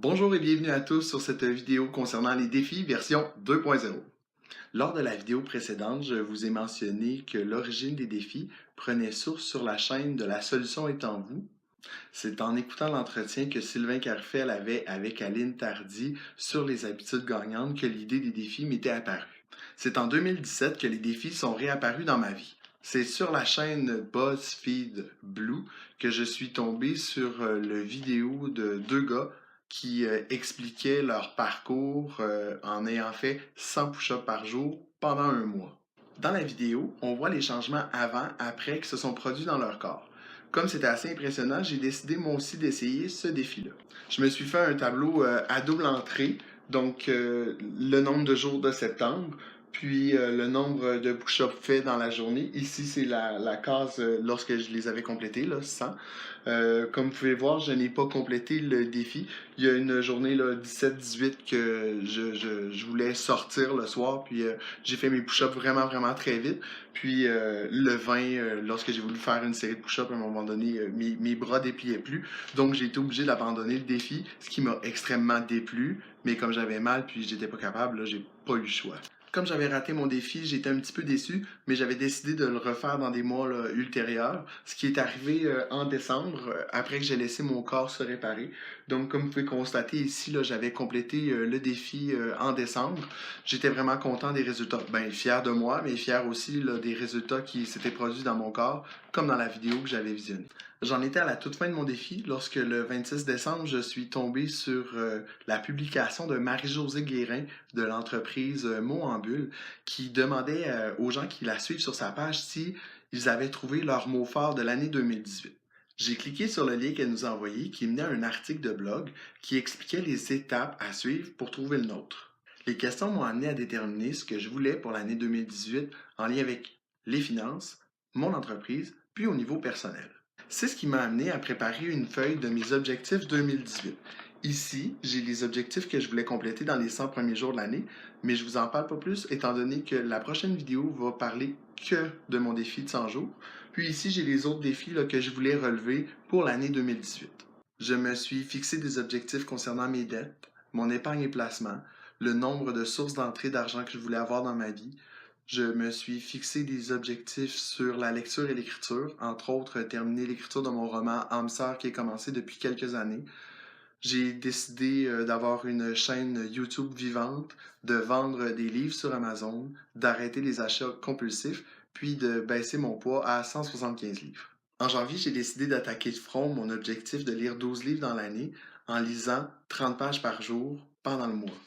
Bonjour et bienvenue à tous sur cette vidéo concernant les défis version 2.0. Lors de la vidéo précédente, je vous ai mentionné que l'origine des défis prenait source sur la chaîne de La Solution est en vous. C'est en écoutant l'entretien que Sylvain Carfel avait avec Aline Tardy sur les habitudes gagnantes que l'idée des défis m'était apparue. C'est en 2017 que les défis sont réapparus dans ma vie. C'est sur la chaîne BuzzFeed Blue que je suis tombé sur le vidéo de deux gars qui expliquaient leur parcours en ayant fait 100 push-ups par jour pendant un mois. Dans la vidéo, on voit les changements avant-après qui se sont produits dans leur corps. Comme c'était assez impressionnant, j'ai décidé moi aussi d'essayer ce défi-là. Je me suis fait un tableau à double entrée, donc le nombre de jours de septembre, puis le nombre de push-ups faits dans la journée. Ici, c'est la case lorsque je les avais complétés, là, 100. Comme vous pouvez voir, je n'ai pas complété le défi. Il y a une journée, là, 17-18, que je voulais sortir le soir, puis j'ai fait mes push-ups vraiment, vraiment très vite. Puis le 20, lorsque j'ai voulu faire une série de push-ups, à un moment donné, mes bras dépliaient plus. Donc j'ai été obligé d'abandonner le défi, ce qui m'a extrêmement déplu. Mais comme j'avais mal, puis j'étais pas capable, là, j'ai pas eu le choix. Comme j'avais raté mon défi, j'étais un petit peu déçu, mais j'avais décidé de le refaire dans des mois là, ultérieurs, ce qui est arrivé en décembre, après que j'ai laissé mon corps se réparer. Donc, comme vous pouvez constater ici, là, j'avais complété le défi en décembre. J'étais vraiment content des résultats. Ben, fier de moi, mais fier aussi là, des résultats qui s'étaient produits dans mon corps, comme dans la vidéo que j'avais visionnée. J'en étais à la toute fin de mon défi lorsque le 26 décembre, je suis tombé sur la publication de Marie-Josée Guérin de l'entreprise Mots en Bulle qui demandait aux gens qui la suivent sur sa page si ils avaient trouvé leur mot fort de l'année 2018. J'ai cliqué sur le lien qu'elle nous a envoyé qui menait à un article de blog qui expliquait les étapes à suivre pour trouver le nôtre. Les questions m'ont amené à déterminer ce que je voulais pour l'année 2018 en lien avec les finances, mon entreprise, puis au niveau personnel. C'est ce qui m'a amené à préparer une feuille de mes objectifs 2018. Ici, j'ai les objectifs que je voulais compléter dans les 100 premiers jours de l'année, mais je vous en parle pas plus étant donné que la prochaine vidéo va parler que de mon défi de 100 jours. Puis ici, j'ai les autres défis là, que je voulais relever pour l'année 2018. Je me suis fixé des objectifs concernant mes dettes, mon épargne et placement, le nombre de sources d'entrée d'argent que je voulais avoir dans ma vie. Je me suis fixé des objectifs sur la lecture et l'écriture, entre autres terminer l'écriture de mon roman Âme sœur qui est commencé depuis quelques années. J'ai décidé d'avoir une chaîne YouTube vivante, de vendre des livres sur Amazon, d'arrêter les achats compulsifs, puis de baisser mon poids à 175 livres. En janvier, j'ai décidé d'attaquer de front mon objectif de lire 12 livres dans l'année en lisant 30 pages par jour pendant le mois.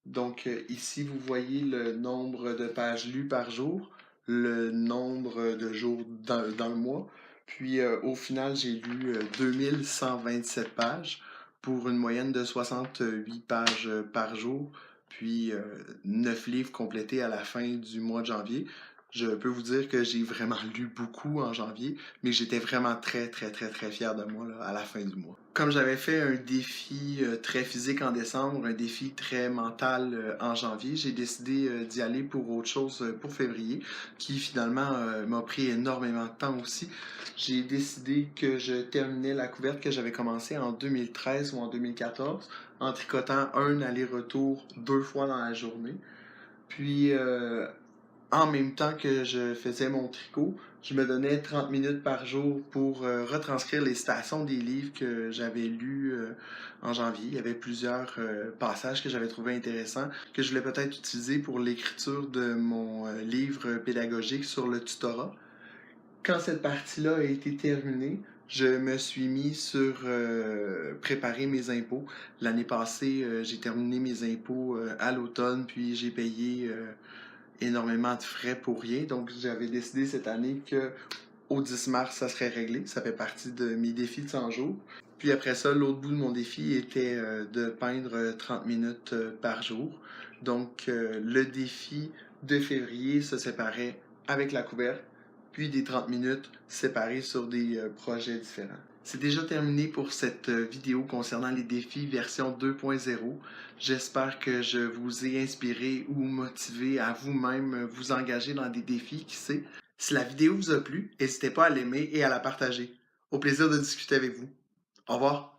Donc ici, vous voyez le nombre de pages lues par jour, le nombre de jours dans le mois. Puis au final, j'ai lu 2127 pages pour une moyenne de 68 pages par jour, puis 9 livres complétés à la fin du mois de janvier. Je peux vous dire que j'ai vraiment lu beaucoup en janvier, mais j'étais vraiment très, très, très, très fier de moi là, à la fin du mois. Comme j'avais fait un défi très physique en décembre, un défi très mental en janvier, j'ai décidé d'y aller pour autre chose pour février, qui finalement m'a pris énormément de temps aussi. J'ai décidé que je terminais la couverte que j'avais commencé en 2013 ou en 2014, en tricotant un aller-retour 2 fois dans la journée. Puis en même temps que je faisais mon tricot, je me donnais 30 minutes par jour pour retranscrire les citations des livres que j'avais lus en janvier. Il y avait plusieurs passages que j'avais trouvé intéressants, que je voulais peut-être utiliser pour l'écriture de mon livre pédagogique sur le tutorat. Quand cette partie-là a été terminée, je me suis mis sur préparer mes impôts. L'année passée, j'ai terminé mes impôts à l'automne, puis j'ai payé énormément de frais pour rien. Donc, j'avais décidé cette année que au 10 mars, ça serait réglé. Ça fait partie de mes défis de 100 jours. Puis après ça, l'autre bout de mon défi était de peindre 30 minutes par jour. Donc, le défi de février se séparait avec la couverte, puis des 30 minutes séparés sur des projets différents. C'est déjà terminé pour cette vidéo concernant les défis version 2.0. J'espère que je vous ai inspiré ou motivé à vous-même vous engager dans des défis, qui sait. Si la vidéo vous a plu, n'hésitez pas à l'aimer et à la partager. Au plaisir de discuter avec vous. Au revoir.